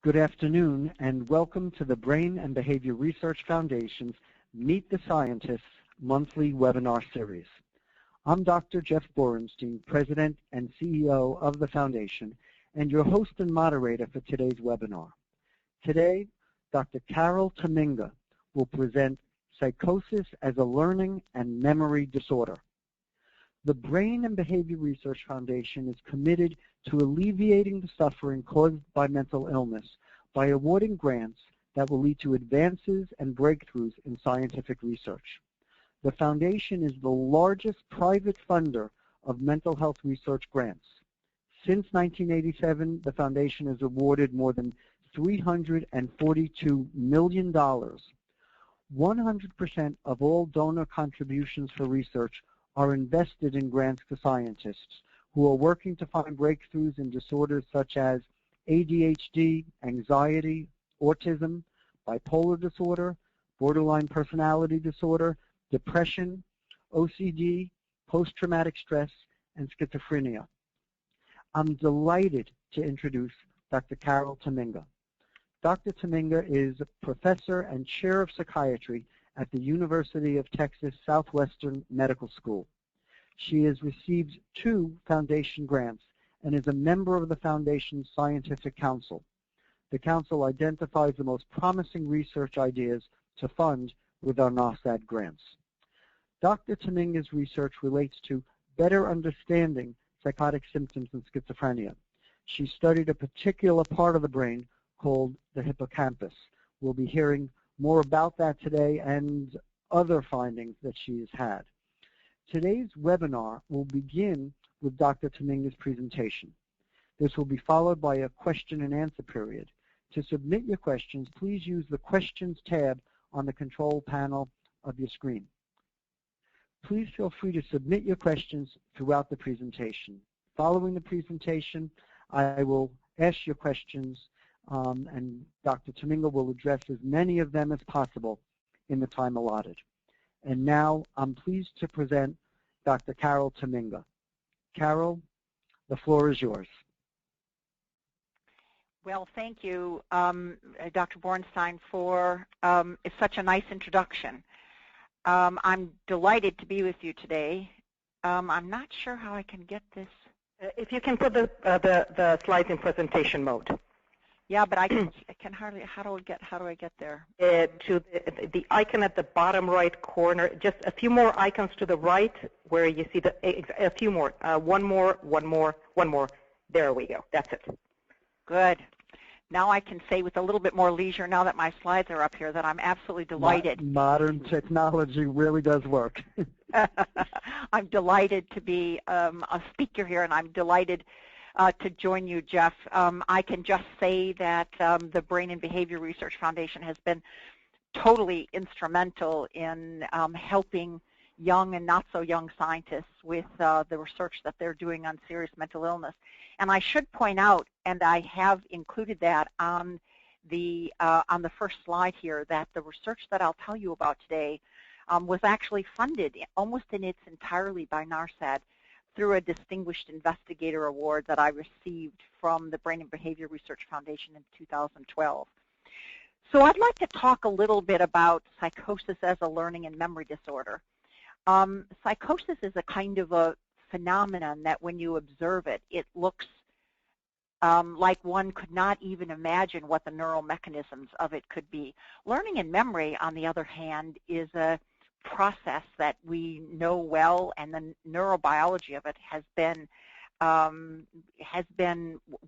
Good afternoon, and welcome to the Brain and Behavior Research Foundation's Meet the Scientists monthly webinar series. I'm Dr. Jeff Borenstein, President and CEO of the Foundation, and your host and moderator for today's webinar. Today, Dr. Carol Tamminga will present Psychosis as a Learning and Memory Disorder. The Brain and Behavior Research Foundation is committed to alleviating the suffering caused by mental illness by awarding grants that will lead to advances and breakthroughs in scientific research. The Foundation is the largest private funder of mental health research grants. Since 1987, the Foundation has awarded more than $342 million. 100% of all donor contributions for research are invested in grants to scientists who are working to find breakthroughs in disorders such as ADHD, anxiety, autism, bipolar disorder, borderline personality disorder, depression, OCD, post-traumatic stress, and schizophrenia. I'm delighted to introduce Dr. Carol Tamminga. Dr. Tamminga is professor and chair of psychiatry at the University of Texas Southwestern Medical School. She has received 2 Foundation grants and is a member of the Foundation's Scientific Council. The Council identifies the most promising research ideas to fund with our NOSAD grants. Dr. Tamminga's research relates to better understanding psychotic symptoms in schizophrenia. She studied a particular part of the brain called the hippocampus. We'll be hearing more about that today and other findings that she has had. Today's webinar will begin with Dr. Tamminga's presentation. This will be followed by a question and answer period. To submit your questions, please use the Questions tab on the control panel of your screen. Please feel free to submit your questions throughout the presentation. Following the presentation, I will ask your questions and Dr. Tamminga will address as many of them as possible in the time allotted. And now I'm pleased to present Dr. Carol Tamminga. Carol, the floor is yours. Well, thank you, Dr. Borenstein, for such a nice introduction. I'm delighted to be with you today. I'm not sure how I can get this. If you can put the slides in presentation mode. Yeah, but I can hardly. How do I get there? To the icon at the bottom right corner. Just a few more icons to the right, where you see a few more. One more. There we go. That's it. Good. Now I can say with a little bit more leisure, now that my slides are up here, that I'm absolutely delighted. Modern technology really does work. I'm delighted to be a speaker here, and I'm delighted to join you, Jeff. I can just say that the Brain and Behavior Research Foundation has been totally instrumental in helping young and not so young scientists with the research that they're doing on serious mental illness. And I should point out, and I have included that on the first slide here, that the research that I'll tell you about today was actually funded almost in its entirety by NARSAD through a Distinguished Investigator Award that I received from the Brain and Behavior Research Foundation in 2012. So I'd like to talk a little bit about psychosis as a learning and memory disorder. Psychosis is a kind of a phenomenon that when you observe it, it looks like one could not even imagine what the neural mechanisms of it could be. Learning and memory, on the other hand, is a process that we know well, and the neurobiology of it has been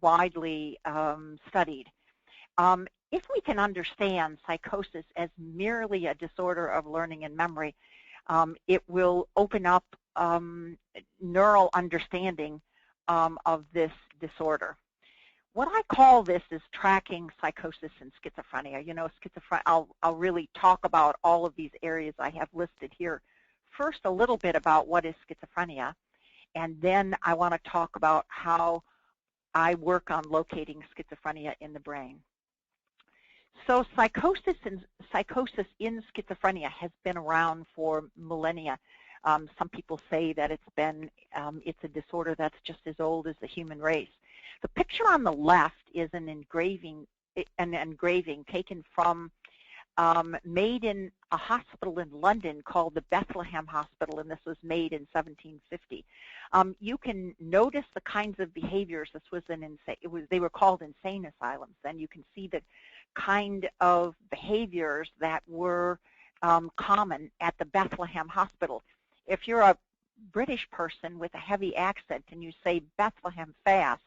widely studied. If we can understand psychosis as merely a disorder of learning and memory, it will open up neural understanding of this disorder. What I call this is tracking psychosis and schizophrenia. You know, I'll really talk about all of these areas I have listed here. First, a little bit about what is schizophrenia, and then I want to talk about how I work on locating schizophrenia in the brain. So psychosis in schizophrenia has been around for millennia. Some people say that it's a disorder that's just as old as the human race. The picture on the left is an engraving an engraving taken from, made in a hospital in London called the Bethlehem Hospital, and this was made in 1750. You can notice the kinds of behaviors. This was they were called insane asylums, and you can see the kind of behaviors that were common at the Bethlehem Hospital. If you're a British person with a heavy accent and you say Bethlehem fast,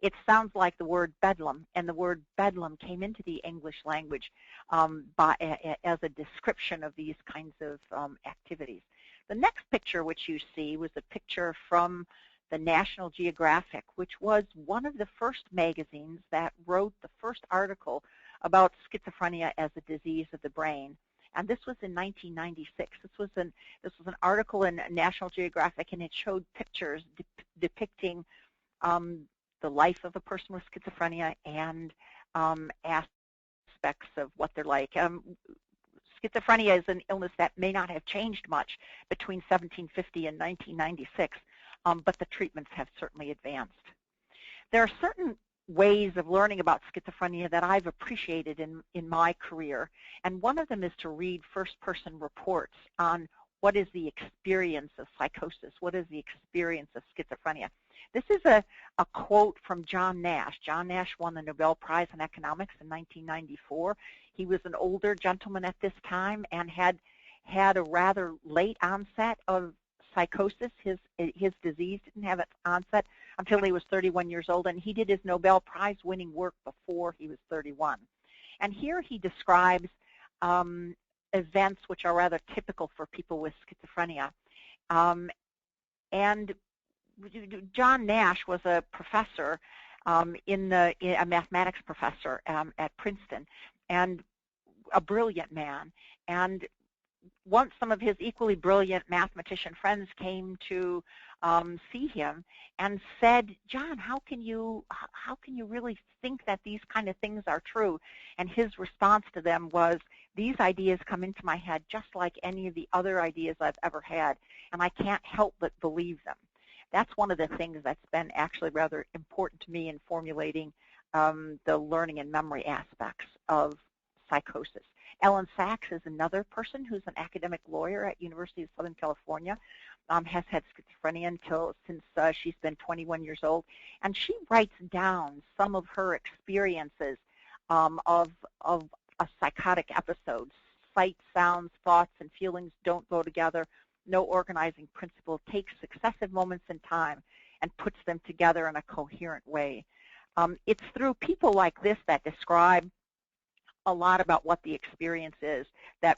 it sounds like the word bedlam, and the word bedlam came into the English language as a description of these kinds of activities. The next picture which you see was a picture from the National Geographic, which was one of the first magazines that wrote the first article about schizophrenia as a disease of the brain. And this was in 1996. This was an article in National Geographic, and it showed pictures depicting the life of a person with schizophrenia and aspects of what they're like. Schizophrenia is an illness that may not have changed much between 1750 and 1996, but the treatments have certainly advanced. There are certain ways of learning about schizophrenia that I've appreciated in my career, and one of them is to read first-person reports on what is the experience of psychosis, what is the experience of schizophrenia. This is a quote from John Nash. John Nash won the Nobel Prize in Economics in 1994. He was an older gentleman at this time and had a rather late onset of psychosis. His disease didn't have its onset until he was 31 years old, and he did his Nobel Prize winning work before he was 31. And here he describes events which are rather typical for people with schizophrenia. And John Nash was a professor, a mathematics professor at Princeton, and a brilliant man. And once some of his equally brilliant mathematician friends came to see him and said, "John, how can you really think that these kind of things are true?" And his response to them was, "These ideas come into my head just like any of the other ideas I've ever had, and I can't help but believe them." That's one of the things that's been actually rather important to me in formulating the learning and memory aspects of psychosis. Ellen Sachs is another person who's an academic lawyer at University of Southern California, has had schizophrenia since she's been 21 years old, and she writes down some of her experiences of a psychotic episode. Sight, sounds, thoughts, and feelings don't go together. No organizing principle, takes successive moments in time and puts them together in a coherent way. It's through people like this that describe a lot about what the experience is that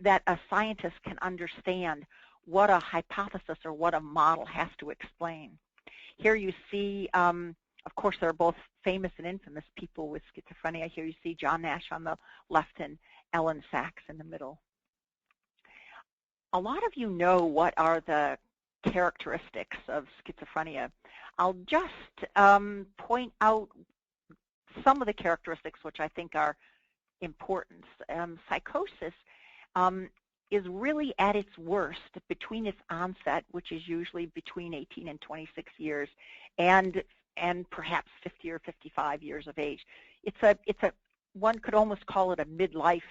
that a scientist can understand what a hypothesis or what a model has to explain. Here you see, of course, there are both famous and infamous people with schizophrenia. Here you see John Nash on the left and Ellen Sachs in the middle. A lot of you know what are the characteristics of schizophrenia. I'll just point out some of the characteristics which I think are important. Psychosis is really at its worst between its onset, which is usually between 18 and 26 years, and perhaps 50 or 55 years of age. One could almost call it a midlife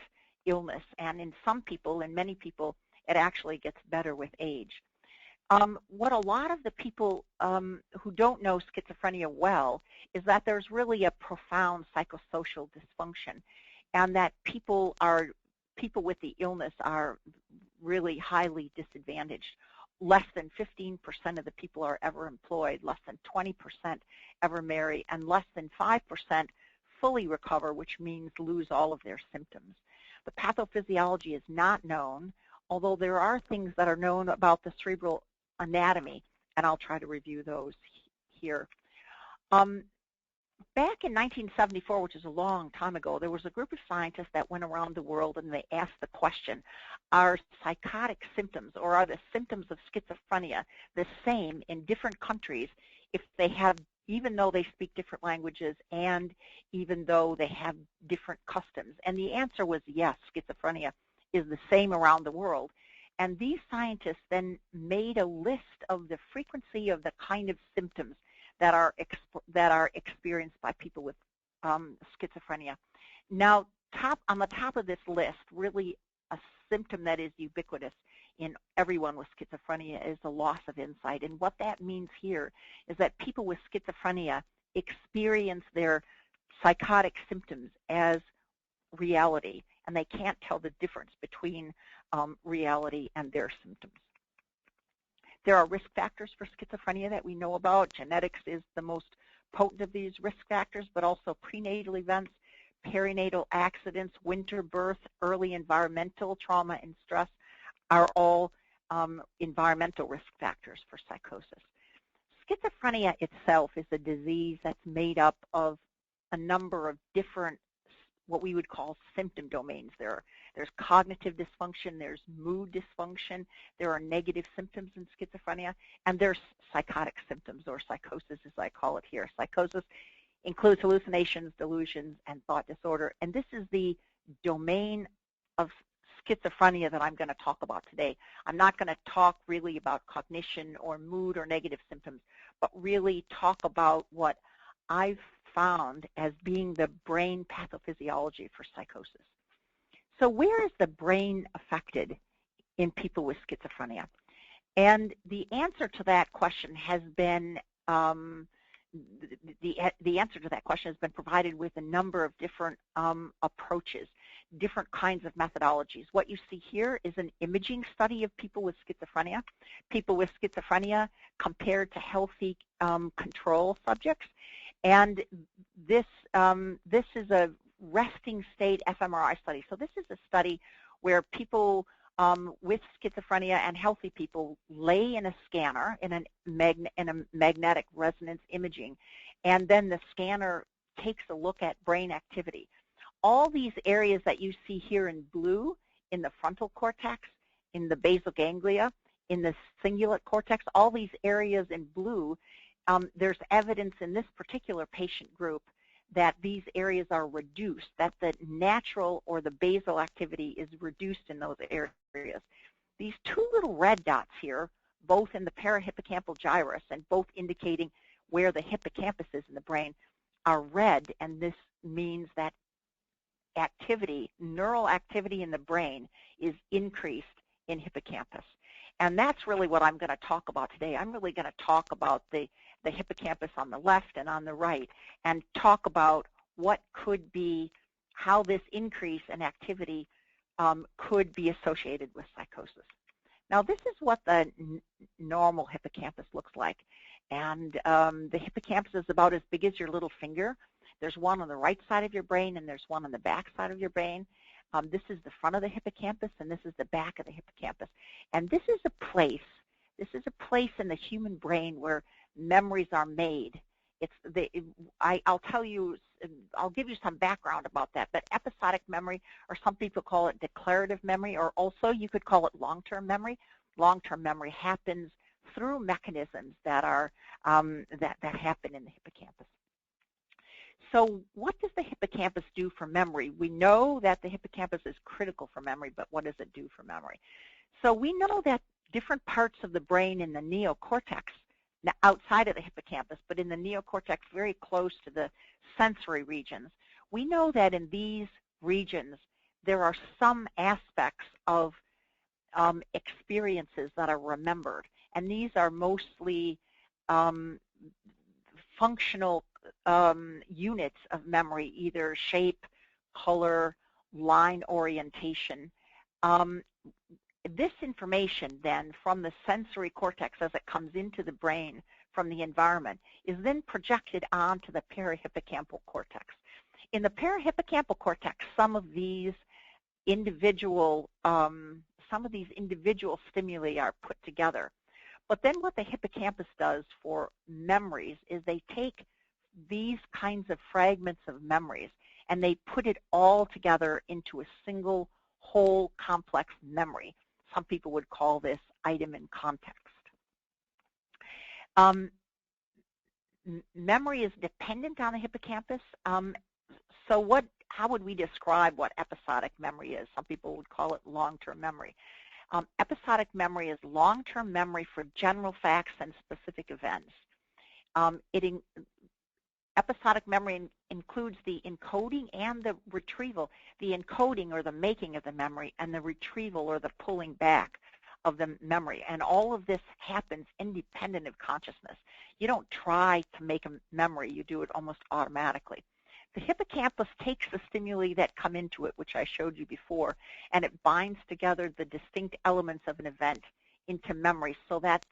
illness, and in some people, in many people, it actually gets better with age. What a lot of the people who don't know schizophrenia well is that there's really a profound psychosocial dysfunction, and that people with the illness are really highly disadvantaged. Less than 15% of the people are ever employed, less than 20% ever marry, and less than 5% fully recover, which means lose all of their symptoms. The pathophysiology is not known, although there are things that are known about the cerebral anatomy, and I'll try to review those here. Back in 1974, which is a long time ago, there was a group of scientists that went around the world and they asked the question, are psychotic symptoms or are the symptoms of schizophrenia the same in different countries if they have, even though they speak different languages and even though they have different customs? And the answer was yes, schizophrenia is the same around the world. And these scientists then made a list of the frequency of the kind of symptoms that are experienced by people with schizophrenia. Now, on the top of this list, really a symptom that is ubiquitous in everyone with schizophrenia is the loss of insight. And what that means here is that people with schizophrenia experience their psychotic symptoms as reality, and they can't tell the difference between reality and their symptoms. There are risk factors for schizophrenia that we know about. Genetics is the most potent of these risk factors, but also prenatal events, perinatal accidents, winter birth, early environmental trauma and stress are all environmental risk factors for psychosis. Schizophrenia itself is a disease that's made up of a number of different, what we would call symptom domains. There's cognitive dysfunction, there's mood dysfunction, there are negative symptoms in schizophrenia, and there's psychotic symptoms, or psychosis as I call it here. Psychosis includes hallucinations, delusions, and thought disorder, and this is the domain of schizophrenia that I'm going to talk about today. I'm not going to talk really about cognition or mood or negative symptoms, but really talk about what I've found as being the brain pathophysiology for psychosis. So where is the brain affected in people with schizophrenia? And the answer to that question has been the answer to that question has been provided with a number of different approaches, different kinds of methodologies. What you see here is an imaging study of people with schizophrenia. People with schizophrenia compared to healthy control subjects. And this is a resting state fMRI study. So this is a study where people with schizophrenia and healthy people lay in a scanner in a magnetic resonance imaging, and then the scanner takes a look at brain activity. All these areas that you see here in blue, in the frontal cortex, in the basal ganglia, in the cingulate cortex, all these areas in blue, there's evidence in this particular patient group that these areas are reduced, that the natural or the basal activity is reduced in those areas. These two little red dots here, both in the parahippocampal gyrus and both indicating where the hippocampus is in the brain, are red, and this means that activity, neural activity in the brain, is increased in hippocampus. And that's really what I'm going to talk about today. I'm really going to talk about the hippocampus on the left and on the right, and talk about what could be, how this increase in activity could be associated with psychosis. Now, this is what the normal hippocampus looks like. And the hippocampus is about as big as your little finger. There's one on the right side of your brain, and there's one on the back side of your brain. This is the front of the hippocampus, and this is the back of the hippocampus. And this is a place in the human brain where memories are made. I'll give you some background about that, but episodic memory, or some people call it declarative memory, or also you could call it long-term memory. Long-term memory happens through mechanisms that are that happen in the hippocampus. So what does the hippocampus do for memory? We know that the hippocampus is critical for memory, but what does it do for memory? So we know that different parts of the brain in the neocortex, outside of the hippocampus, but in the neocortex very close to the sensory regions, we know that in these regions there are some aspects of experiences that are remembered, and these are mostly functional units of memory, either shape, color, line orientation. This information then from the sensory cortex as it comes into the brain from the environment is then projected onto the parahippocampal cortex. In the parahippocampal cortex, some of these individual stimuli are put together. But then what the hippocampus does for memories is they take these kinds of fragments of memories and they put it all together into a single whole complex memory. Some people would call this item in context. Memory is dependent on the hippocampus. So how would we describe what episodic memory is? Some people would call it long-term memory. Episodic memory is long-term memory for general facts and specific events. Episodic memory includes the encoding and the retrieval, the encoding or the making of the memory, and the retrieval or the pulling back of the memory. And all of this happens independent of consciousness. You don't try to make a memory. You do it almost automatically. The hippocampus takes the stimuli that come into it, which I showed you before, and it binds together the distinct elements of an event into memory so that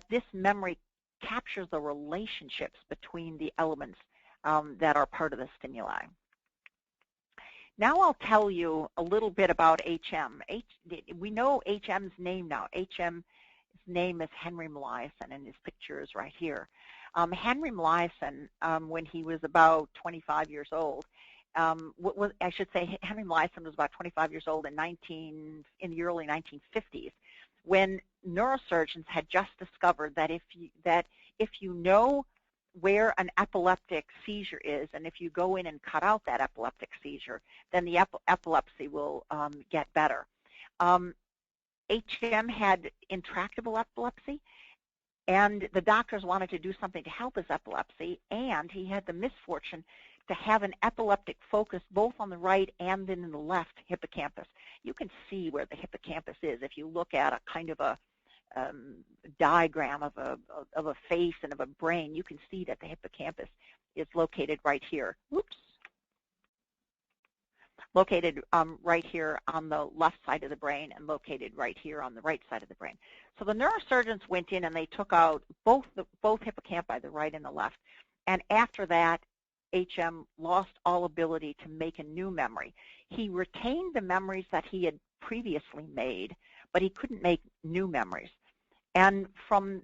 this memory captures the relationships between the elements that are part of the stimuli. Now I'll tell you a little bit about HM. We know HM's name now. HM's name is Henry Moliason, and his picture is right here. Henry Moliason, when he was about 25 years old, Henry Moliason was about 25 years old in the early 1950s, when neurosurgeons had just discovered that if you know where an epileptic seizure is, and if you go in and cut out that epileptic seizure, then the epilepsy will get better. HM had intractable epilepsy, and the doctors wanted to do something to help his epilepsy, and he had the misfortune to have an epileptic focus both on the right and then in the left hippocampus. You can see where the hippocampus is if you look at a kind of a diagram of a face and of a brain. You can see that the hippocampus is located right here. Oops. Located right here on the left side of the brain and located right here on the right side of the brain. So the neurosurgeons went in and they took out both hippocampi, the right and the left. And after that, HM lost all ability to make a new memory. He retained the memories that he had previously made, but he couldn't make new memories. And from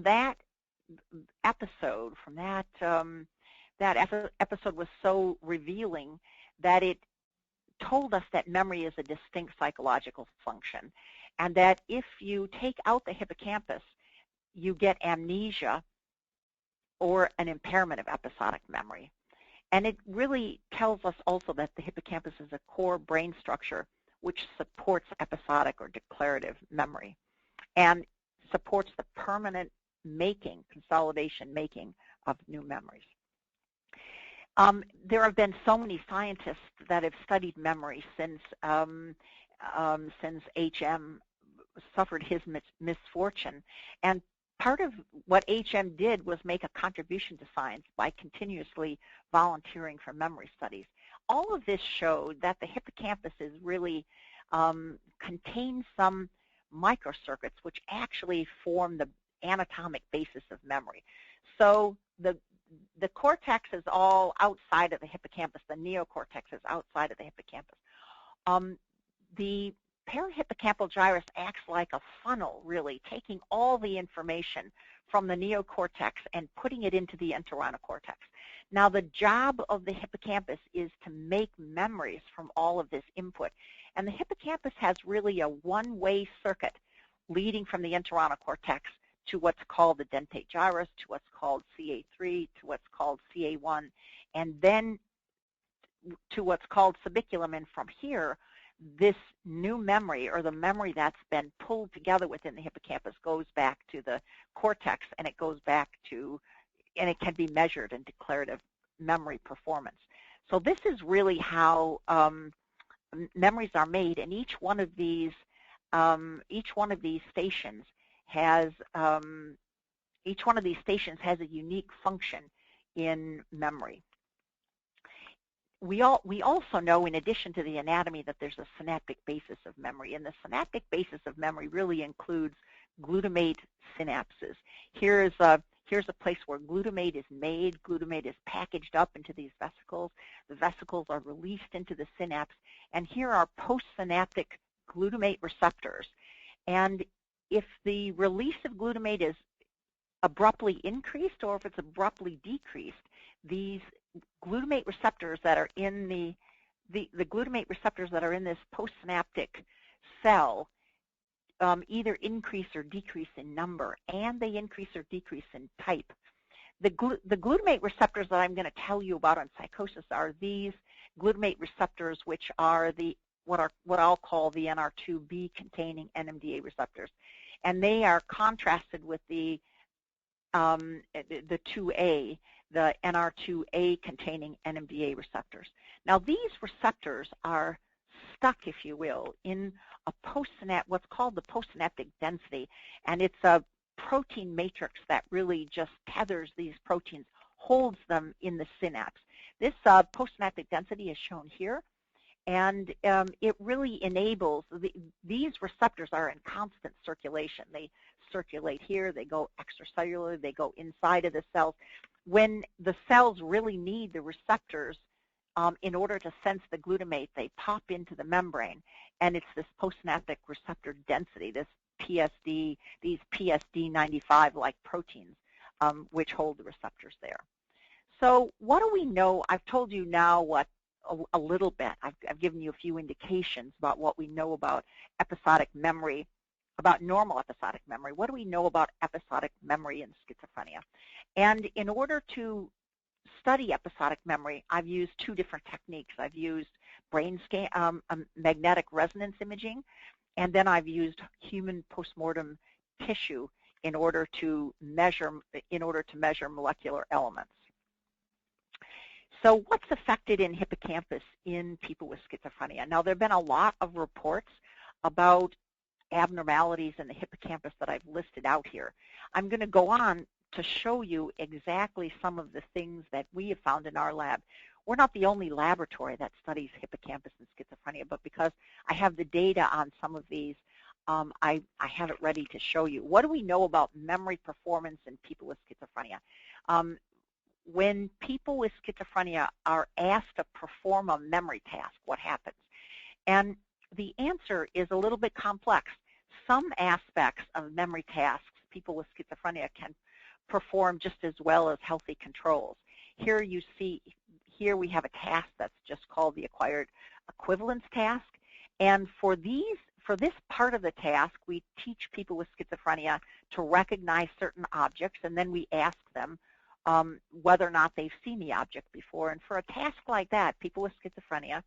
that episode, that episode was so revealing that it told us that memory is a distinct psychological function, and that if you take out the hippocampus, you get amnesia or an impairment of episodic memory. And it really tells us also that the hippocampus is a core brain structure which supports episodic or declarative memory and supports the permanent consolidation making of new memories. There have been so many scientists that have studied memory since HM suffered his misfortune. And part of what HM did was make a contribution to science by continuously volunteering for memory studies. All of this showed that the hippocampus is really contains some microcircuits which actually form the anatomic basis of memory. So the cortex is all outside of the hippocampus. The neocortex is outside of the hippocampus. The parahippocampal gyrus acts like a funnel, really, taking all the information from the neocortex and putting it into the entorinocortex. Now, the job of the hippocampus is to make memories from all of this input. And the hippocampus has really a one-way circuit leading from the entorinocortex to what's called the dentate gyrus, to what's called CA3, to what's called CA1, and then to what's called subiculum. And from here, this new memory, or the memory that's been pulled together within the hippocampus, goes back to the cortex, and it goes back to, and it can be measured in declarative memory performance. So this is really how memories are made, and each one of these stations has a unique function in memory. We also know, in addition to the anatomy, that there's a synaptic basis of memory, and the synaptic basis of memory really includes glutamate synapses. Here's a place where glutamate is made. Glutamate is packaged up into these vesicles. The vesicles are released into the synapse, and here are postsynaptic glutamate receptors. And if the release of glutamate is abruptly increased or if it's abruptly decreased, these glutamate receptors that are in the glutamate receptors that are in this postsynaptic cell either increase or decrease in number, and they increase or decrease in type. The glutamate receptors that I'm going to tell you about on psychosis are these glutamate receptors, which are what I'll call the NR2B containing NMDA receptors, and they are contrasted with the the 2A, the NR2A containing NMDA receptors. Now these receptors are stuck, if you will, in a what's called the postsynaptic density, and it's a protein matrix that really just tethers these proteins, holds them in the synapse. This postsynaptic density is shown here, and it really enables, these receptors are in constant circulation. They circulate here, they go extracellular, they go inside of the cells. When the cells really need the receptors in order to sense the glutamate, they pop into the membrane, and it's this postsynaptic receptor density, this PSD, these PSD95-like proteins, which hold the receptors there. So what do we know? I've told you now what a little bit. I've given you a few indications about what we know about episodic memory, about normal episodic memory. What do we know about episodic memory in schizophrenia? And in order to study episodic memory, I've used two different techniques. I've used brain scan, magnetic resonance imaging, and then I've used human postmortem tissue in order to measure molecular elements. So what's affected in hippocampus in people with schizophrenia? Now, there have been a lot of reports about abnormalities in the hippocampus that I've listed out here. I'm going to go on to show you exactly some of the things that we have found in our lab. We're not the only laboratory that studies hippocampus and schizophrenia, but because I have the data on some of these, I have it ready to show you. What do we know about memory performance in people with schizophrenia? When people with schizophrenia are asked to perform a memory task, what happens? And the answer is a little bit complex. Some aspects of memory tasks people with schizophrenia can perform just as well as healthy controls. Here you see, here we have a task that's just called the acquired equivalence task. And for this part of the task, we teach people with schizophrenia to recognize certain objects, and then we ask them whether or not they've seen the object before. And for a task like that, people with schizophrenia,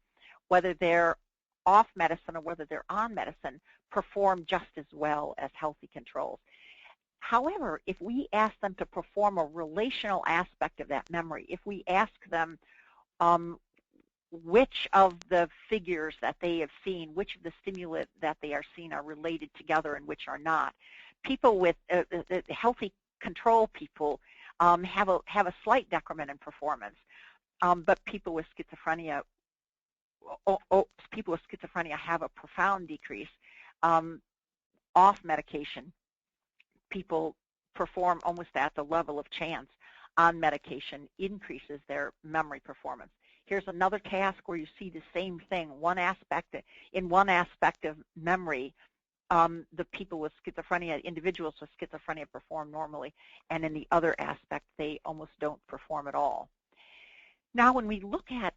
whether they're off medicine or whether they're on medicine, perform just as well as healthy controls. However, if we ask them to perform a relational aspect of that memory, if we ask them which of the figures that they have seen, which of the stimuli that they are seeing are related together and which are not, people with healthy control people have a slight decrement in performance, but people with schizophrenia have a profound decrease. Off medication, people perform almost at the level of chance. On medication increases their memory performance. Here's another task where you see the same thing. In one aspect of memory, the people with schizophrenia, individuals with schizophrenia, perform normally, and in the other aspect, they almost don't perform at all. Now, when we look at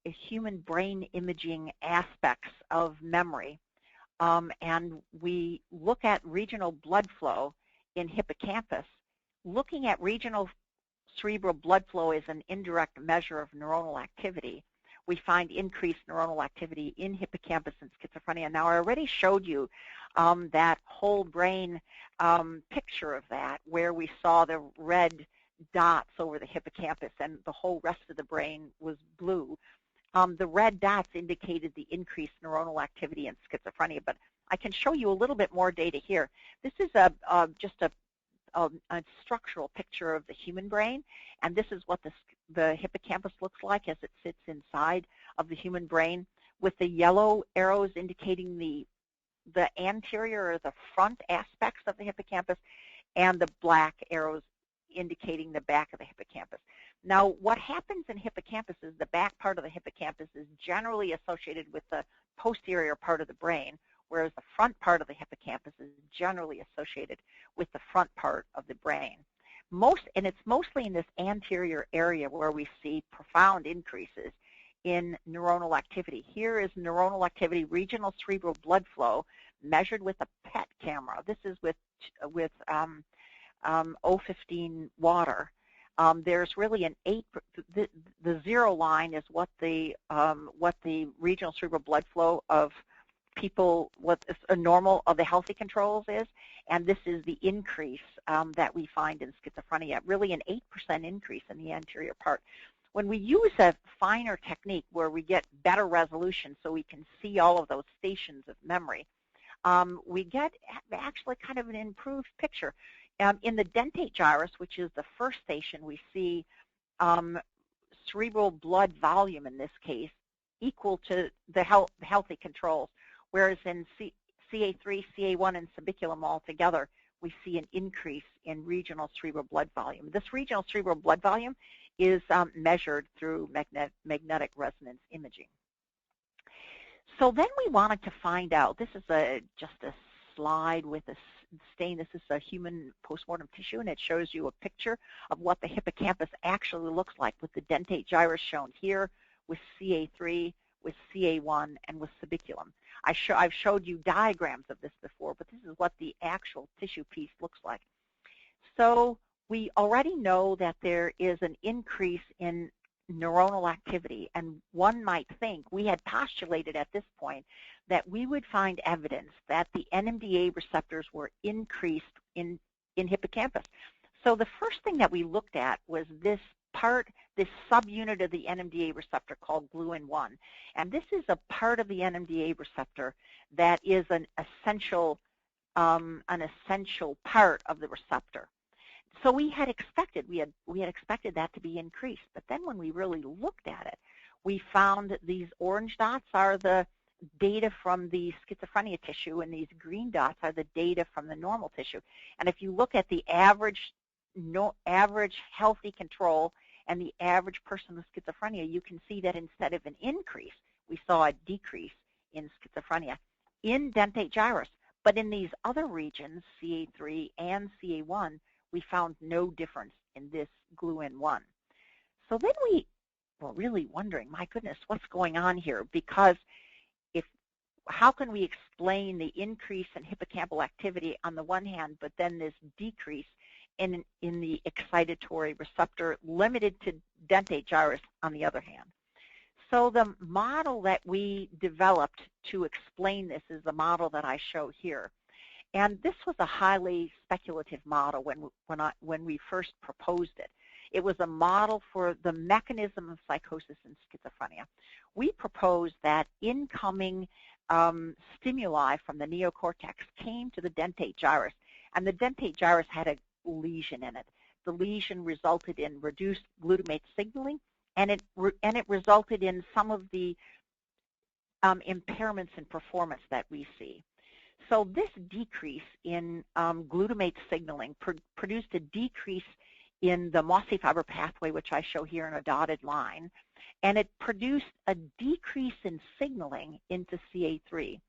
human brain imaging aspects of memory, and we look at regional blood flow in hippocampus, looking at regional cerebral blood flow is an indirect measure of neuronal activity. We find increased neuronal activity in hippocampus and schizophrenia. Now, I already showed you that whole brain picture of that, where we saw the red dots over the hippocampus and the whole rest of the brain was blue. The red dots indicated the increased neuronal activity in schizophrenia, but I can show you a little bit more data here. This is just a structural picture of the human brain, and this is what the hippocampus looks like as it sits inside of the human brain, with the yellow arrows indicating the anterior or the front aspects of the hippocampus, and the black arrows indicating the back of the hippocampus. Now, what happens in hippocampus is the back part of the hippocampus is generally associated with the posterior part of the brain, whereas the front part of the hippocampus is generally associated with the front part of the brain. And it's mostly in this anterior area where we see profound increases in neuronal activity. Here is neuronal activity, regional cerebral blood flow, measured with a PET camera. This is with O15 water. There's really an 8. The zero line is what the regional cerebral blood flow of people, what a normal of the healthy controls is, and this is the increase that we find in schizophrenia, really an 8% increase in the anterior part. When we use a finer technique where we get better resolution so we can see all of those stations of memory, we get actually kind of an improved picture. In the dentate gyrus, which is the first station, we see cerebral blood volume in this case equal to the healthy controls, whereas in CA3, CA1, and subiculum altogether, we see an increase in regional cerebral blood volume. This regional cerebral blood volume is measured through magnetic resonance imaging. So then we wanted to find out, this is just a slide with a stain. This is a human postmortem tissue, and it shows you a picture of what the hippocampus actually looks like, with the dentate gyrus shown here, with CA3, with CA1, and with subiculum. I've showed you diagrams of this before, but this is what the actual tissue piece looks like. So we already know that there is an increase in neuronal activity, and one might think, we had postulated at this point, that we would find evidence that the NMDA receptors were increased in hippocampus. So the first thing that we looked at was this subunit of the NMDA receptor called gluin-1. And this is a part of the NMDA receptor that is an essential part of the receptor. So we had expected that to be increased. But then when we really looked at it, we found these orange dots are the data from the schizophrenia tissue, and these green dots are the data from the normal tissue. And if you look at the average healthy control and the average person with schizophrenia, you can see that instead of an increase, we saw a decrease in schizophrenia in dentate gyrus. But in these other regions, CA3 and CA1, we found no difference in this gluin-1. So then we were really wondering, my goodness, what's going on here? Because how can we explain the increase in hippocampal activity on the one hand, but then this decrease in the excitatory receptor limited to dentate gyrus on the other hand? So the model that we developed to explain this is the model that I show here. And this was a highly speculative model when we first proposed it. It was a model for the mechanism of psychosis and schizophrenia. We proposed that incoming stimuli from the neocortex came to the dentate gyrus, and the dentate gyrus had a lesion in it. The lesion resulted in reduced glutamate signaling, and it resulted in some of the impairments in performance that we see. So this decrease in glutamate signaling produced a decrease in the mossy fiber pathway, which I show here in a dotted line, and it produced a decrease in signaling into CA3.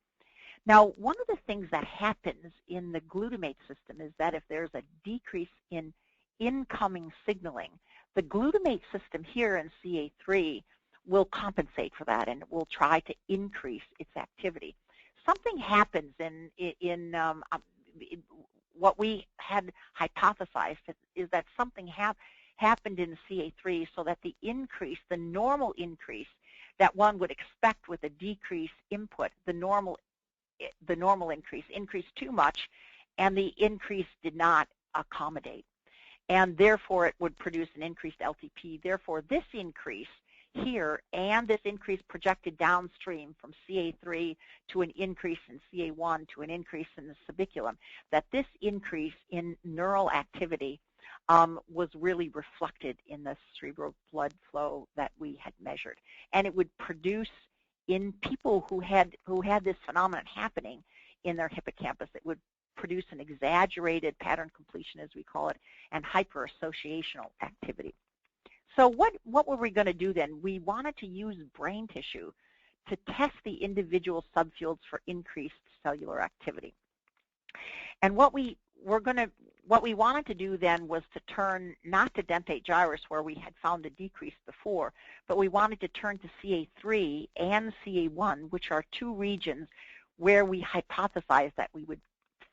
Now, one of the things that happens in the glutamate system is that if there's a decrease in incoming signaling, the glutamate system here in CA3 will compensate for that, and it will try to increase its activity. Something happens in what we had hypothesized is that something happened in CA3 so that the increase, the normal increase that one would expect with a decreased input, the normal increase increased too much, and the increase did not accommodate. And therefore, it would produce an increased LTP. Therefore, this increase here and this increase projected downstream from CA3 to an increase in CA1 to an increase in the subiculum, that this increase in neural activity was really reflected in the cerebral blood flow that we had measured. And it would produce in people who had this phenomenon happening in their hippocampus, it would produce an exaggerated pattern completion, as we call it, and hyperassociational activity. So what were we going to do then? We wanted to use brain tissue to test the individual subfields for increased cellular activity. And what we wanted to do then was to turn not to dentate gyrus, where we had found a decrease before, but we wanted to turn to CA3 and CA1, which are two regions where we hypothesized that we would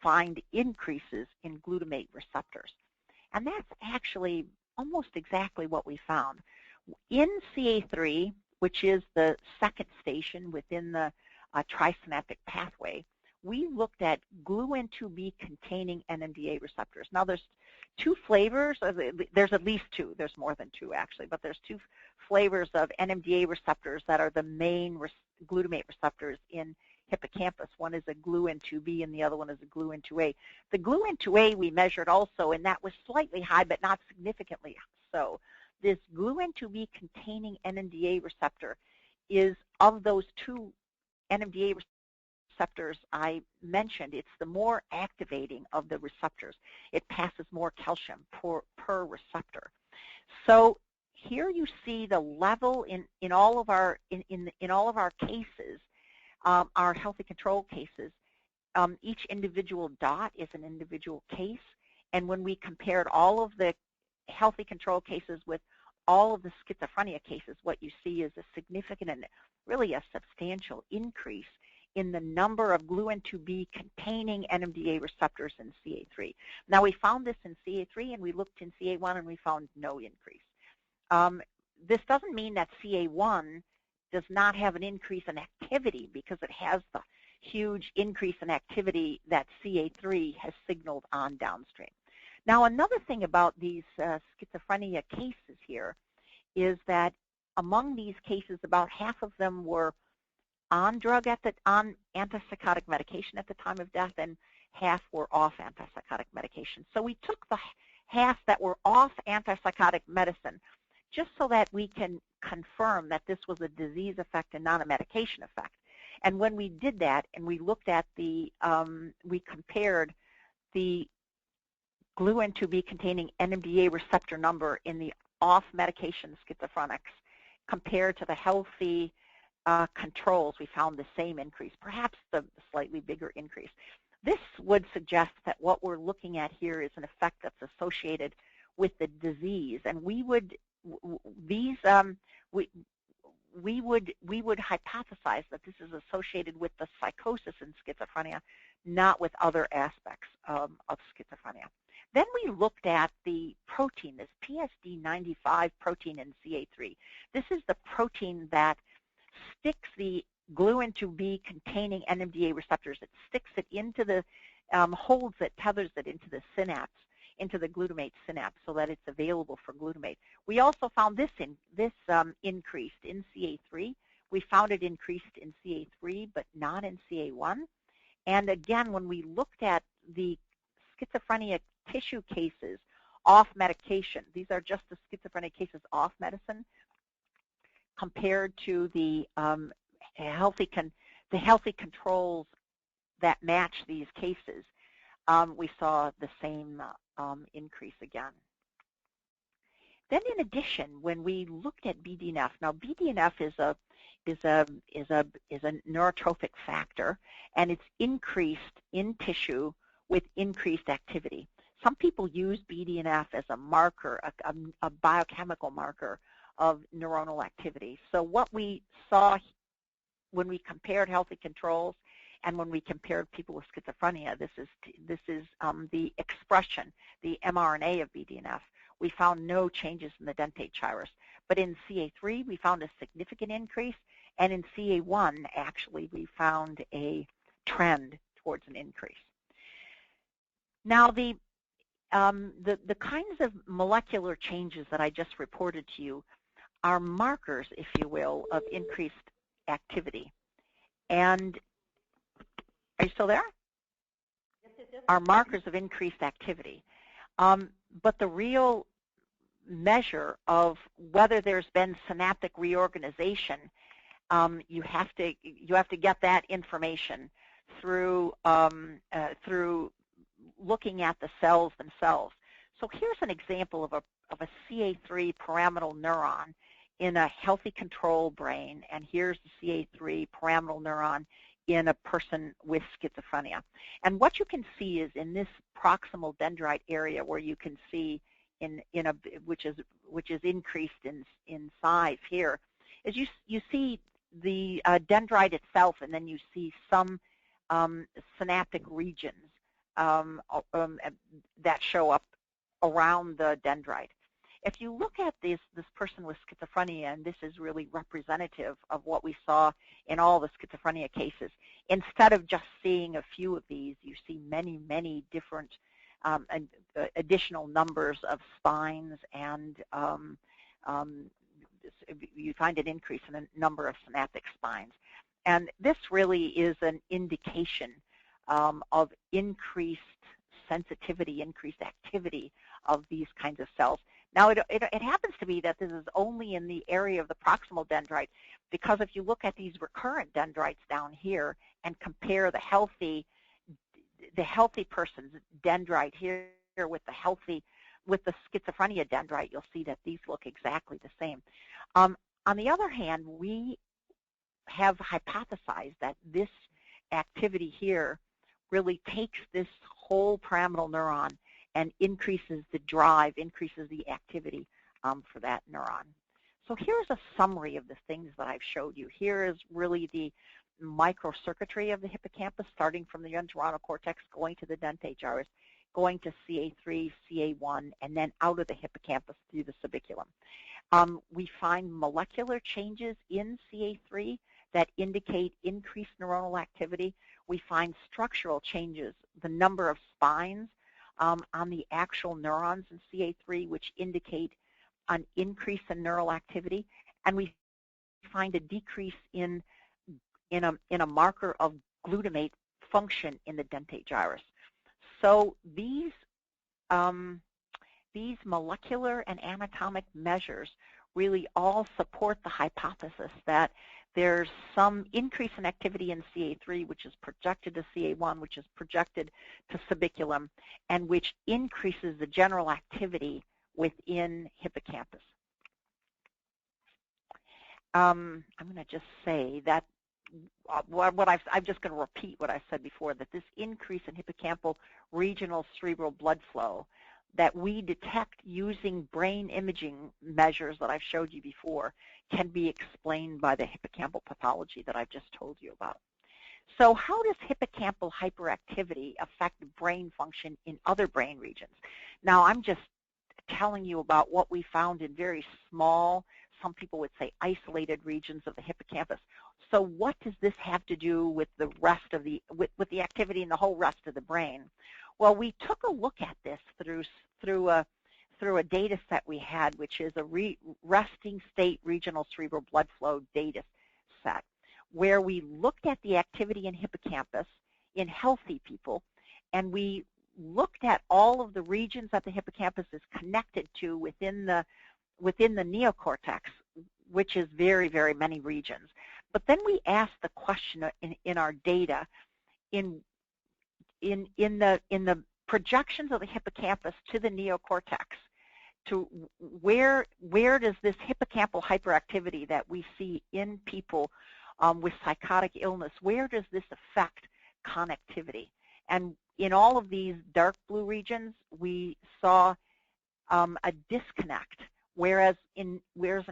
find increases in glutamate receptors. And that's actually almost exactly what we found. In CA3, which is the second station within the trisynaptic pathway, we looked at gluN2B containing NMDA receptors. Now there's two flavors, there's at least two, there's more than two actually, but there's two flavors of NMDA receptors that are the main glutamate receptors in hippocampus. One is a gluN2B and the other one is a gluN2A. The gluN2A we measured also, and that was slightly high but not significantly so. This gluN2B containing NMDA receptor is, of those two NMDA receptors I mentioned, it's the more activating of the receptors. It passes more calcium per receptor. So here you see the level in all of our cases, our healthy control cases. Each individual dot is an individual case, and when we compared all of the healthy control cases with all of the schizophrenia cases, what you see is a significant and really a substantial increase in the number of gluN2B containing NMDA receptors in CA3. Now we found this in CA3 and we looked in CA1 and we found no increase. This doesn't mean that CA1 does not have an increase in activity, because it has the huge increase in activity that CA3 has signaled on downstream. Now another thing about these schizophrenia cases here is that among these cases, about half of them were on antipsychotic medication at the time of death, and half were off antipsychotic medication. So we took the half that were off antipsychotic medicine just so that we can confirm that this was a disease effect and not a medication effect. And when we did that and we looked at the, we compared the gluN2B containing NMDA receptor number in the off medication schizophrenics compared to the healthy controls, we found the same increase, perhaps the slightly bigger increase. This would suggest that what we're looking at here is an effect that's associated with the disease, and we would hypothesize that this is associated with the psychosis in schizophrenia, not with other aspects of schizophrenia. Then we looked at the protein, this PSD95 protein in CA3. This is the protein that sticks the gluN2B containing NMDA receptors. It sticks it into the, holds it, tethers it into the synapse, into the glutamate synapse, so that it's available for glutamate. We also found this increased in CA3. We found it increased in CA3, but not in CA1. And again, when we looked at the schizophrenia tissue cases off medication, these are just the schizophrenia cases off medicine, compared to the healthy controls that match these cases, we saw the same increase again. Then, in addition, when we looked at BDNF, now BDNF is a neurotrophic factor, and it's increased in tissue with increased activity. Some people use BDNF as a marker, a biochemical marker of neuronal activity. So what we saw when we compared healthy controls and when we compared people with schizophrenia, this is the expression, the mRNA of BDNF. We found no changes in the dentate gyrus. But in CA3, we found a significant increase, and in CA1, actually, we found a trend towards an increase. Now, the kinds of molecular changes that I just reported to you are markers, if you will, of increased activity. And are you still there? Yes. Are markers of increased activity. But the real measure of whether there's been synaptic reorganization, you have to get that information through through looking at the cells themselves. So here's an example of a CA3 pyramidal neuron in a healthy control brain, and here's the CA3 pyramidal neuron in a person with schizophrenia. And what you can see is in this proximal dendrite area, where you can see which is increased in size here, is you see the dendrite itself, and then you see some synaptic regions that show up around the dendrite. if you look at this person with schizophrenia, and this is really representative of what we saw in all the schizophrenia cases, instead of just seeing a few of these, you see many, many different additional numbers of spines, and you find an increase in the number of synaptic spines. And this really is an indication of increased sensitivity, increased activity of these kinds of cells. Now, it happens to be that this is only in the area of the proximal dendrite, because if you look at these recurrent dendrites down here and compare the healthy person's dendrite here with the schizophrenia dendrite, you'll see that these look exactly the same. On the other hand, we have hypothesized that this activity here really takes this whole pyramidal neuron and increases the drive, increases the activity for that neuron. So here's a summary of the things that I've showed you. Here is really the microcircuitry of the hippocampus, starting from the entorhinal cortex, going to the dentate gyrus, going to CA3, CA1, and then out of the hippocampus through the subiculum. We find molecular changes in CA3 that indicate increased neuronal activity. We find structural changes, the number of spines on the actual neurons in CA3, which indicate an increase in neural activity, and we find a decrease in a marker of glutamate function in the dentate gyrus. So these molecular and anatomic measures really all support the hypothesis that there's some increase in activity in CA3, which is projected to CA1, which is projected to subiculum, and which increases the general activity within hippocampus. I'm going to just say that I'm just going to repeat what I said before, that this increase in hippocampal regional cerebral blood flow that we detect using brain imaging measures that I've showed you before can be explained by the hippocampal pathology that I've just told you about. So how does hippocampal hyperactivity affect brain function in other brain regions? Now, I'm just telling you about what we found in very small, some people would say isolated regions of the hippocampus. So what does this have to do with the rest of the, with the activity in the whole rest of the brain? Well, we took a look at this through a data set we had, which is a resting state regional cerebral blood flow data set, where we looked at the activity in hippocampus in healthy people, and we looked at all of the regions that the hippocampus is connected to within the neocortex, which is very, very many regions. But then we asked the question in our data, in the projections of the hippocampus to the neocortex, to where does this hippocampal hyperactivity that we see in people with psychotic illness, where does this affect connectivity? And in all of these dark blue regions, we saw a disconnect, whereas in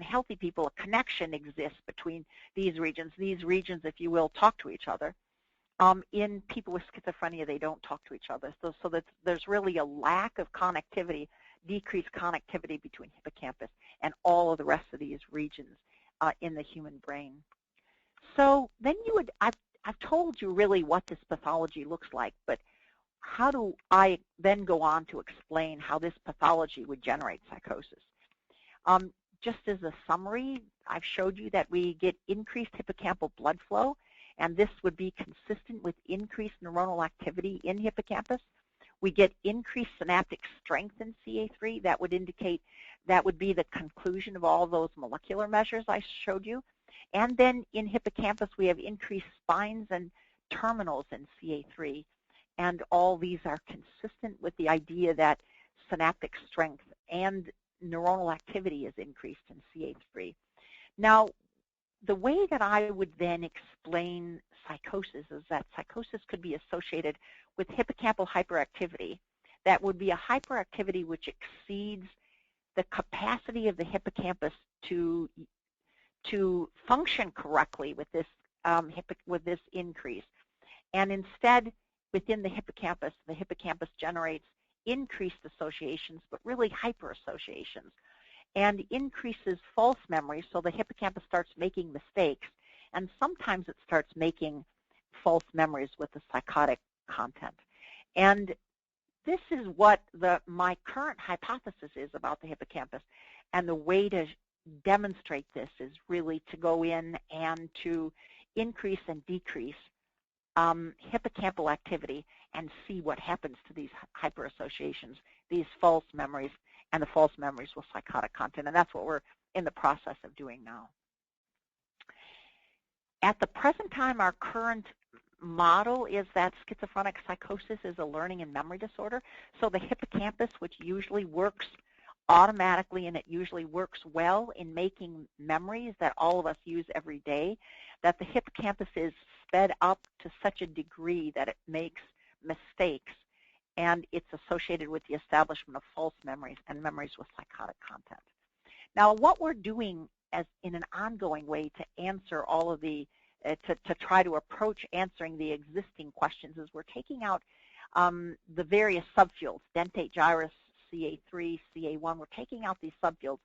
healthy people, a connection exists between these regions. These regions, if you will, talk to each other. In people with schizophrenia, they don't talk to each other. So that there's really a lack of connectivity, decreased connectivity between hippocampus and all of the rest of these regions in the human brain. So then I've told you really what this pathology looks like, but how do I then go on to explain how this pathology would generate psychosis? Just as a summary, I've showed you that we get increased hippocampal blood flow, and this would be consistent with increased neuronal activity in hippocampus. We get increased synaptic strength in CA3. That would indicate, that would be the conclusion of all those molecular measures I showed you. And then in hippocampus, we have increased spines and terminals in CA3. And all these are consistent with the idea that synaptic strength and neuronal activity is increased in CA3. Now, the way that I would then explain psychosis is that psychosis could be associated with hippocampal hyperactivity. That would be a hyperactivity which exceeds the capacity of the hippocampus to function correctly with this increase. And instead, within the hippocampus generates increased associations, but really hyper associations. and increases false memories, so the hippocampus starts making mistakes, and sometimes it starts making false memories with the psychotic content. And this is what my current hypothesis is about the hippocampus, and the way to demonstrate this is really to go in and to increase and decrease hippocampal activity and see what happens to these hyperassociations, these false memories, and the false memories with psychotic content. And that's what we're in the process of doing now. At the present time, our current model is that schizophrenic psychosis is a learning and memory disorder. So the hippocampus, which usually works automatically and it usually works well in making memories that all of us use every day, that the hippocampus is sped up to such a degree that it makes mistakes, and it's associated with the establishment of false memories and memories with psychotic content. Now, what we're doing as in an ongoing way to answer all of the to try to approach answering the existing questions is we're taking out the various subfields, dentate gyrus, CA3, CA1. We're taking out these subfields,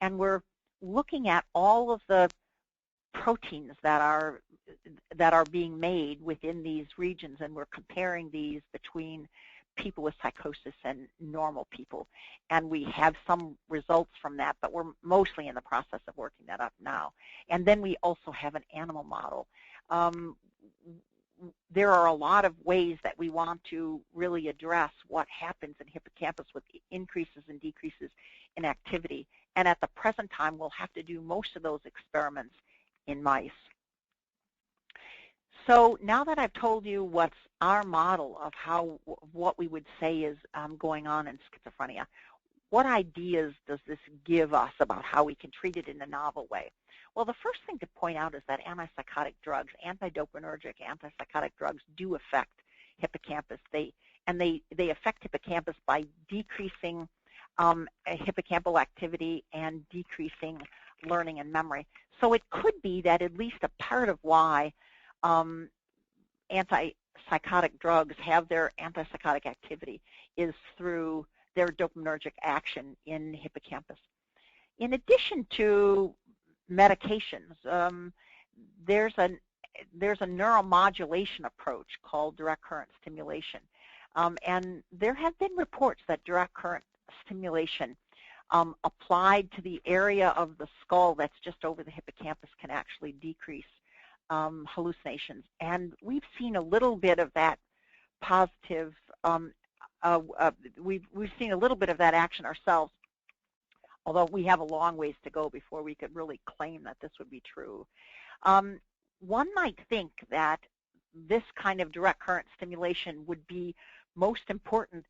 and we're looking at all of the proteins that are being made within these regions, and we're comparing these between people with psychosis and normal people. And we have some results from that, but we're mostly in the process of working that up now. And then we also have an animal model. There are a lot of ways that we want to really address what happens in hippocampus with increases and decreases in activity. And at the present time, we'll have to do most of those experiments in mice. So now that I've told you what's our model of what we would say is going on in schizophrenia, what ideas does this give us about how we can treat it in a novel way? Well, the first thing to point out is that antipsychotic drugs, antidopaminergic antipsychotic drugs, do affect hippocampus. They affect hippocampus by decreasing hippocampal activity and decreasing learning and memory. So it could be that at least a part of why antipsychotic drugs have their antipsychotic activity is through their dopaminergic action in hippocampus. In addition to medications, there's a neuromodulation approach called direct current stimulation. And there have been reports that direct current stimulation applied to the area of the skull that's just over the hippocampus can actually decrease hallucinations. And we've seen a little bit of that positive, we've seen a little bit of that action ourselves, although we have a long ways to go before we could really claim that this would be true. One might think that this kind of direct current stimulation would be most important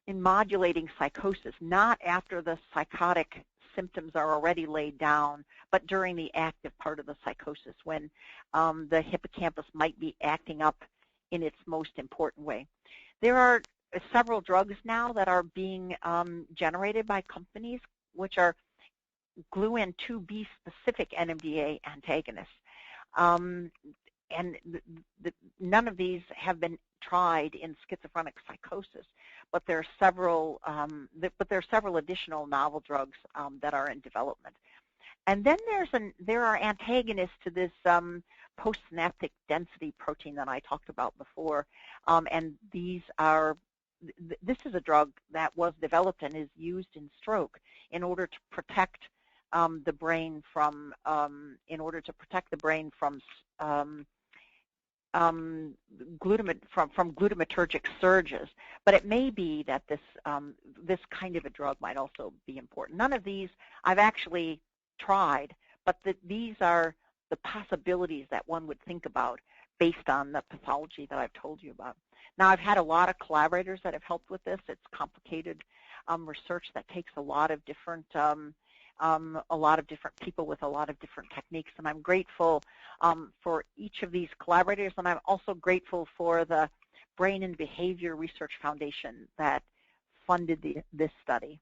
in modulating psychosis, not after the psychotic symptoms are already laid down, but during the active part of the psychosis when the hippocampus might be acting up in its most important way. There are several drugs now that are being generated by companies which are gluN2B specific NMDA antagonists. And none of these have been tried in schizophrenic psychosis, but there are several additional novel drugs that are in development. And then there are antagonists to this postsynaptic density protein that I talked about before, and this is a drug that was developed and is used in stroke in order to protect the brain from glutamatergic surges. But it may be that this kind of a drug might also be important. None of these I've actually tried, but these are the possibilities that one would think about based on the pathology that I've told you about. Now, I've had a lot of collaborators that have helped with this. It's complicated research that takes a lot of different people with a lot of different techniques, and I'm grateful for each of these collaborators, and I'm also grateful for the Brain and Behavior Research Foundation that funded this study.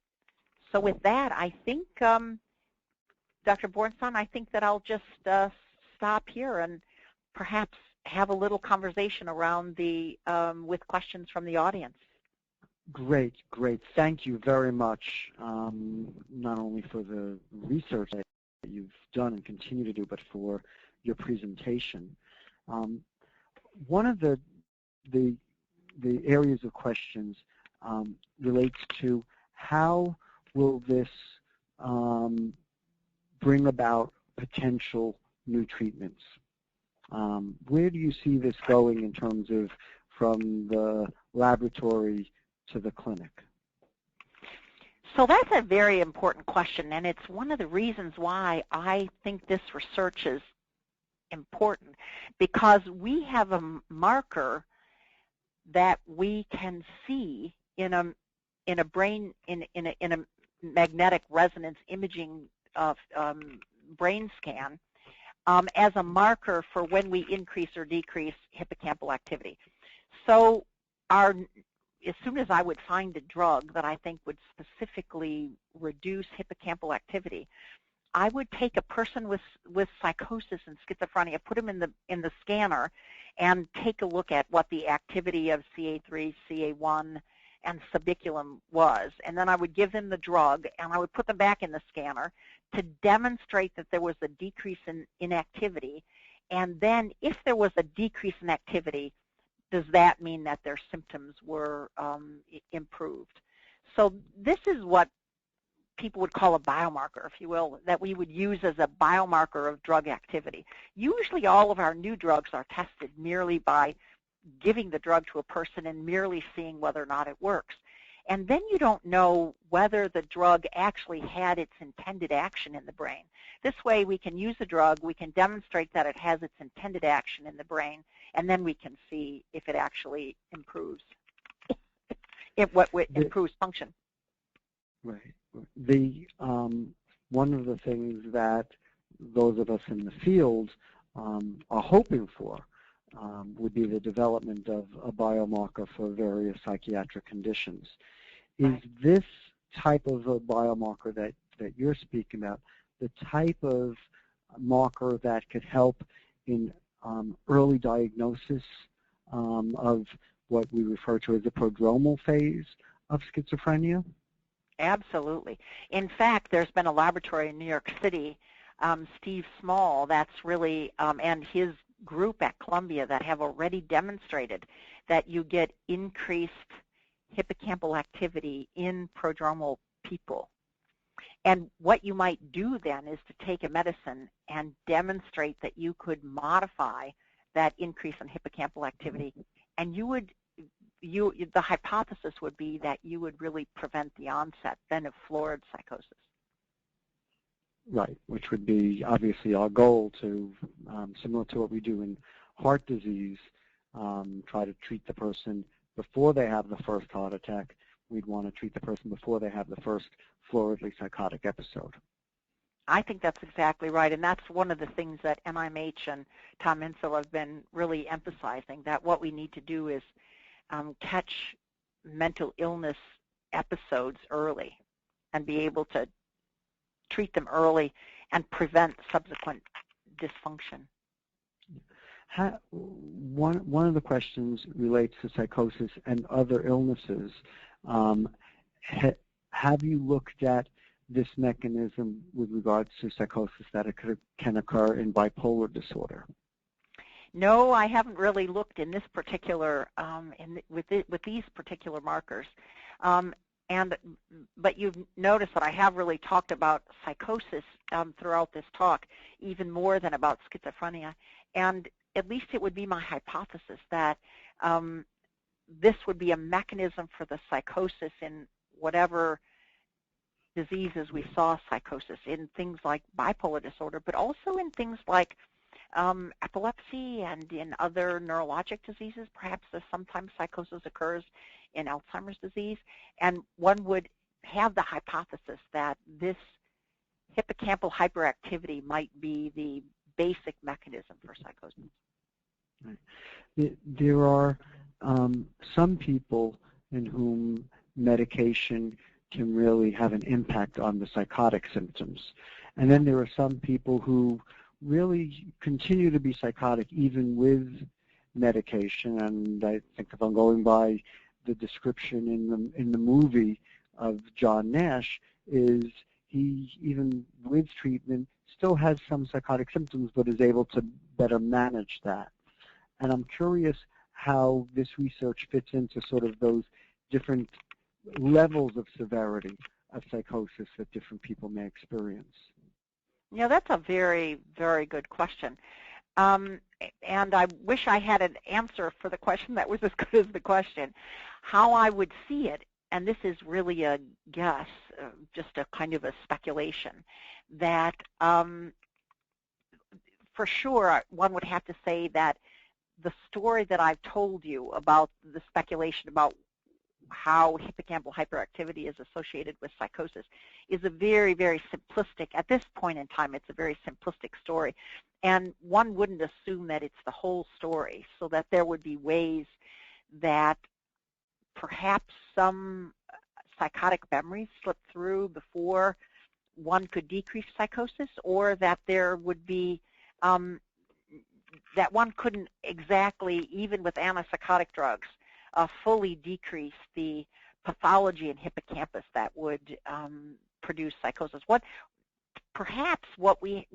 So with that, I think, Dr. Bornstein, I think that I'll just stop here and perhaps have a little conversation around with questions from the audience. Great, great. Thank you very much, not only for the research that you've done and continue to do, but for your presentation. One of the areas of questions relates to how will this bring about potential new treatments? Where do you see this going in terms of from the laboratory to the clinic? So that's a very important question, and it's one of the reasons why I think this research is important, because we have a marker that we can see in a brain in a magnetic resonance imaging brain scan as a marker for when we increase or decrease hippocampal activity. So as soon as I would find a drug that I think would specifically reduce hippocampal activity, I would take a person with psychosis and schizophrenia, put them in the scanner, and take a look at what the activity of CA3, CA1, and subiculum was. And then I would give them the drug, and I would put them back in the scanner to demonstrate that there was a decrease in activity. And then if there was a decrease in activity, does that mean that their symptoms were improved? So this is what people would call a biomarker, if you will, that we would use as a biomarker of drug activity. Usually all of our new drugs are tested merely by giving the drug to a person and merely seeing whether or not it works. And then you don't know whether the drug actually had its intended action in the brain. This way we can use the drug, we can demonstrate that it has its intended action in the brain, and then we can see if it actually improves, improves function. Right. One of the things that those of us in the field are hoping for would be the development of a biomarker for various psychiatric conditions. Is this type of a biomarker that you're speaking about the type of marker that could help in early diagnosis of what we refer to as the prodromal phase of schizophrenia? Absolutely. In fact, there's been a laboratory in New York City, Steve Small, that's really, and his group at Columbia that have already demonstrated that you get increased hippocampal activity in prodromal people. And what you might do then is to take a medicine and demonstrate that you could modify that increase in hippocampal activity, and the hypothesis would be that you would really prevent the onset then of florid psychosis. Right, which would be obviously our goal to, similar to what we do in heart disease, try to treat the person before they have the first heart attack. We'd want to treat the person before they have the first floridly psychotic episode. I think that's exactly right, and that's one of the things that NIMH and Tom Insel have been really emphasizing, that what we need to do is catch mental illness episodes early and be able to treat them early and prevent subsequent dysfunction. One of the questions relates to psychosis and other illnesses. Have you looked at this mechanism with regards to psychosis that can occur in bipolar disorder? No, I haven't really looked in this particular, with these particular markers. But you've noticed that I have really talked about psychosis throughout this talk, even more than about schizophrenia. And at least it would be my hypothesis that this would be a mechanism for the psychosis in whatever diseases we saw psychosis, in things like bipolar disorder, but also in things like epilepsy and in other neurologic diseases. Perhaps sometimes psychosis occurs in Alzheimer's disease, and one would have the hypothesis that this hippocampal hyperactivity might be the basic mechanism for psychosis. Right. There are some people in whom medication can really have an impact on the psychotic symptoms, and then there are some people who really continue to be psychotic even with medication. And I think if I'm going by the description in the movie of John Nash is he, even with treatment, still has some psychotic symptoms but is able to better manage that. And I'm curious how this research fits into sort of those different levels of severity of psychosis that different people may experience. Yeah, that's a very, very good question. And I wish I had an answer for the question that was as good as the question. How I would see it, and this is really a guess, just a kind of a speculation, that for sure one would have to say that the story that I've told you about the speculation about how hippocampal hyperactivity is associated with psychosis is a very, very simplistic, at this point in time, it's a very simplistic story. And one wouldn't assume that it's the whole story, so that there would be ways that perhaps some psychotic memories slip through before one could decrease psychosis, or that there would be, that one couldn't exactly, even with antipsychotic drugs, fully decrease the pathology in hippocampus that would produce psychosis. Perhaps what we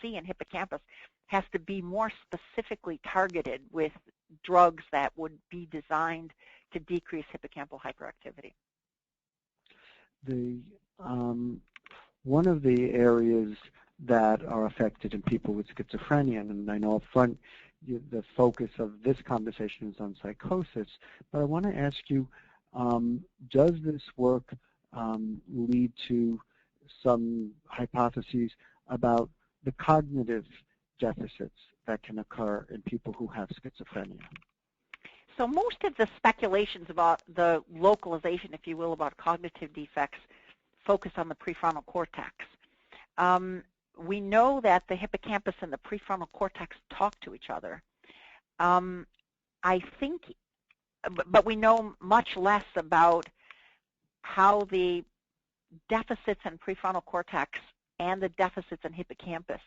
see in hippocampus has to be more specifically targeted with drugs that would be designed to decrease hippocampal hyperactivity. One of the areas that are affected in people with schizophrenia, and I know up front the focus of this conversation is on psychosis, but I want to ask you, does this work lead to some hypotheses about the cognitive deficits that can occur in people who have schizophrenia? So most of the speculations about the localization, if you will, about cognitive defects focus on the prefrontal cortex. We know that the hippocampus and the prefrontal cortex talk to each other. I think, but we know much less about how the deficits in prefrontal cortex and the deficits in hippocampus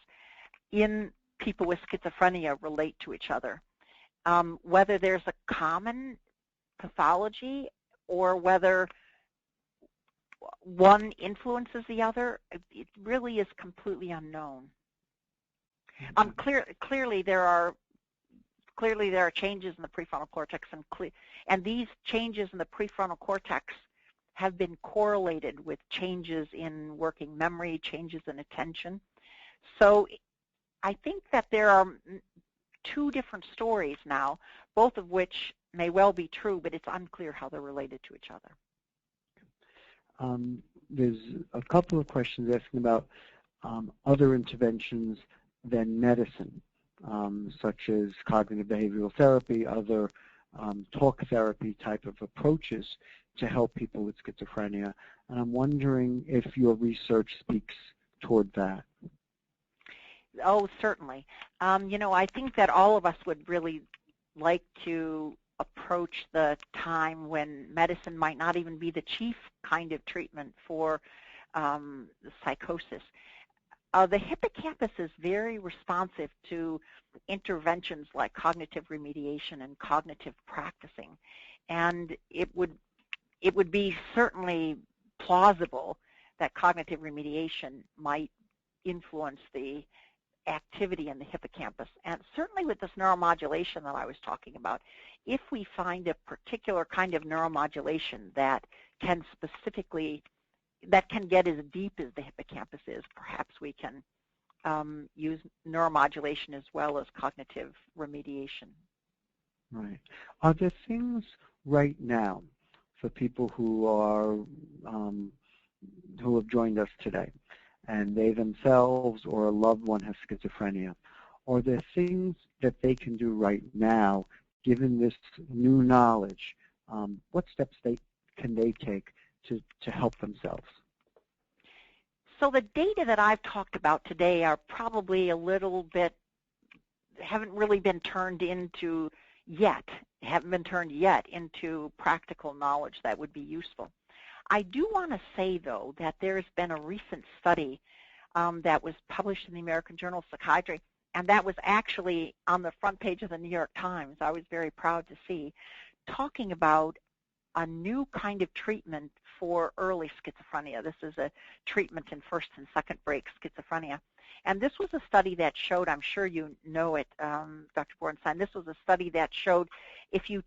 in people with schizophrenia relate to each other. Whether there's a common pathology or whether one influences the other, it really is completely unknown. Clearly there are changes in the prefrontal cortex, and these changes in the prefrontal cortex have been correlated with changes in working memory, changes in attention. So I think that there are two different stories now, both of which may well be true, but it's unclear how they're related to each other. There's a couple of questions asking about other interventions than medicine, such as cognitive behavioral therapy, other talk therapy type of approaches to help people with schizophrenia. And I'm wondering if your research speaks toward that. Oh, certainly. You know, I think that all of us would really like to approach the time when medicine might not even be the chief kind of treatment for psychosis. The hippocampus is very responsive to interventions like cognitive remediation and cognitive practicing, and it would be certainly plausible that cognitive remediation might influence the activity in the hippocampus. And certainly with this neuromodulation that I was talking about, if we find a particular kind of neuromodulation that can specifically, that can get as deep as the hippocampus is, perhaps we can use neuromodulation as well as cognitive remediation. Right. Are there things right now for people who are who have joined us today, and they themselves or a loved one has schizophrenia, are there things that they can do right now, given this new knowledge? What steps can they take to help themselves? So the data that I've talked about today are probably a little bit, haven't really been turned into yet, into practical knowledge that would be useful. I do want to say, though, that there's been a recent study that was published in the American Journal of Psychiatry, and that was actually on the front page of the New York Times. I was very proud to see, talking about a new kind of treatment for early schizophrenia. This is a treatment in first and second break schizophrenia. And this was a study that showed, I'm sure you know it, Dr. Bornstein, this was a study that showed if you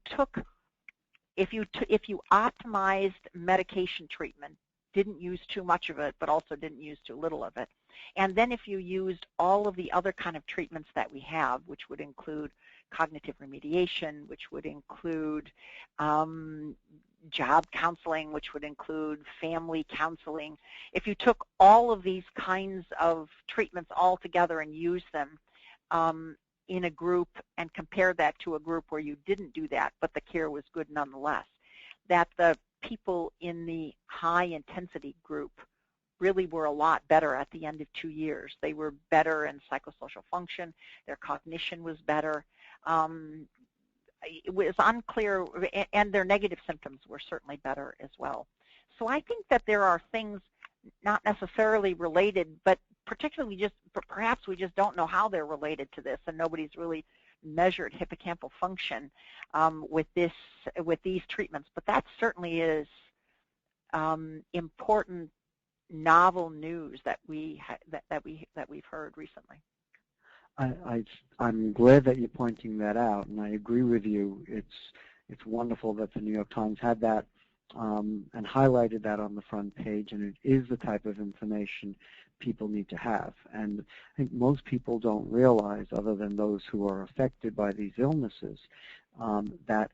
optimized medication treatment, didn't use too much of it, but also didn't use too little of it, and then if you used all of the other kind of treatments that we have, which would include cognitive remediation, which would include job counseling, which would include family counseling. If you took all of these kinds of treatments all together and used them in a group and compared that to a group where you didn't do that, but the care was good nonetheless, that the people in the high-intensity group really were a lot better at the end of 2 years. They were better in psychosocial function. Their cognition was better. It was unclear, and their negative symptoms were certainly better as well. So I think that there are things not necessarily related, but particularly perhaps we just don't know how they're related to this, and nobody's really measured hippocampal function with these treatments. But that certainly is important, novel news that we've heard recently. I'm glad that you're pointing that out, and I agree with you. It's wonderful that the New York Times had that and highlighted that on the front page, and it is the type of information people need to have. And I think most people don't realize, other than those who are affected by these illnesses, that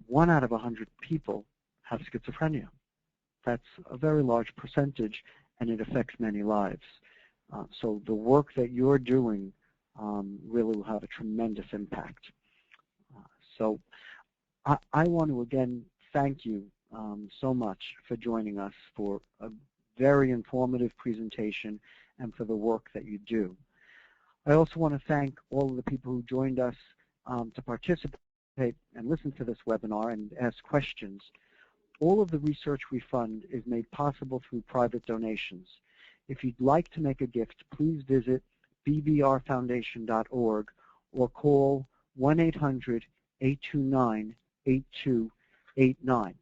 1 out of 100 people have schizophrenia. That's a very large percentage, and it affects many lives. So the work that you're doing really will have a tremendous impact. So I want to again thank you so much for joining us for a very informative presentation and for the work that you do. I also want to thank all of the people who joined us to participate and listen to this webinar and ask questions. All of the research we fund is made possible through private donations. If you'd like to make a gift, please visit bbrfoundation.org or call 1-800-829-8289.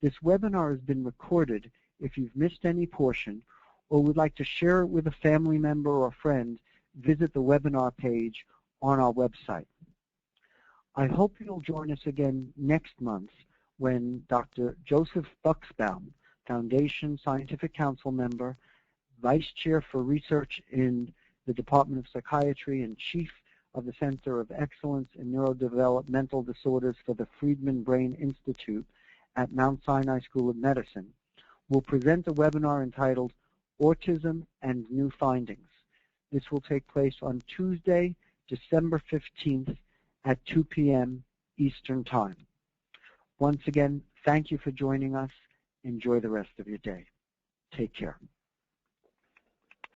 This webinar has been recorded. If you've missed any portion or would like to share it with a family member or friend, visit the webinar page on our website. I hope you'll join us again next month when Dr. Joseph Buxbaum, Foundation Scientific Council member, Vice Chair for Research in the Department of Psychiatry and Chief of the Center of Excellence in Neurodevelopmental Disorders for the Friedman Brain Institute at Mount Sinai School of Medicine, will present a webinar entitled Autism and New Findings. This will take place on Tuesday, December 15th at 2 p.m. Eastern Time. Once again, thank you for joining us. Enjoy the rest of your day. Take care.